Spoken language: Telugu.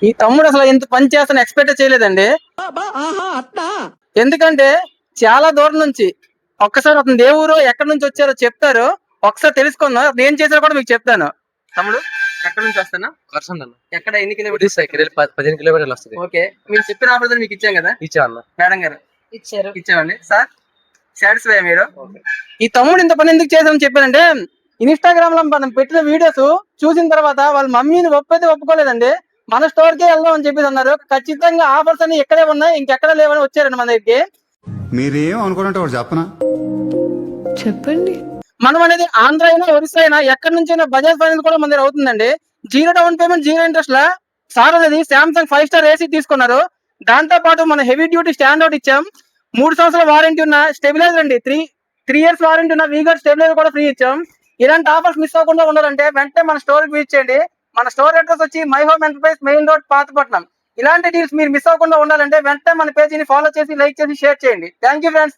ఈ తమ్ముడు అసలు ఇంత పని చేస్తాను ఎక్స్పెక్ట్ చేయలేదండి. ఎందుకంటే చాలా దూరం నుంచి ఒక్కసారి అతను దేవుడు ఎక్కడి నుంచి వచ్చారో చెప్తారు. ఒకసారి తెలుసుకుందాం. అతను ఏం చేశారో కూడా మీకు చెప్తాను. తమ్ముడు ఎక్కడి నుంచి వస్తానా? ఎక్కడ ఎన్ని కిలోమీటర్స్? 15 కిలోమీటర్లు వస్తుంది. ఓకే, మీరు చెప్పిన ఆఫర్ మీకు ఇచ్చాం కదా? ఇచ్చా అన్న. మేడం గారు ఇచ్చామండి. సార్ సాటిస్ఫై మీరు? ఈ తమ్ముడు ఇంత పని ఎందుకు చేద్దామని చెప్పానంటే, ఇన్స్టాగ్రామ్ లో మనం పెట్టిన వీడియోస్ చూసిన తర్వాత వాళ్ళ మమ్మీని ఒప్పుకోలేదండి. మన స్టోర్ కే వెళ్దాం అని చెప్పేసి అన్నారు. ఖచ్చితంగా ఆఫర్స్ అన్ని ఇక్కడే ఉన్నాయి, ఇంకెక్కడ లేవని వచ్చారండి మన దగ్గరికి. మీరేం అనుకున్నట్టు ఒకటి చెప్పనా? చెప్పండి. మనం అనేది ఆంధ్ర అయినా ఒరిస్సా అయినా ఎక్కడి నుంచి అయినా బజాజ్ ఫైనాన్స్ కూడా మన దగ్గర అవుతుందండి. 0 డౌన్ పేమెంట్ 0 ఇంట్రెస్ట్ లా సార్ అనేది సామ్సంగ్ 5 స్టార్ ఏసీ తీసుకున్నారు. దాంతో పాటు మన హెవీ డ్యూటీ స్టాండ్ అవుట్ ఇచ్చాం. 3 సంవత్సరాల వారంటీ ఉన్న స్టెబిలైజర్ అండి, 3 ఇయర్స్ వారంటీ ఉన్న వీగర్ స్టెబిలైజర్ కూడా ఫ్రీ ఇచ్చాం. ఇలాంటి ఆఫర్స్ మిస్ అవ్వకుండా ఉండాలంటే వెంటనే మన స్టోర్ విజిట్ చేయండి. మన స్టోర్ అడ్రస్ వచ్చి my home enterprise, main road, Pathapatnam. ఇలాంటి డీల్స్ మీరు మిస్ అవ్వకుండా ఉండాలంటే వెంటనే మన పేజీని ఫాలో చేసి, లైక్ చేసి, షేర్ చేయండి. Thank you friends.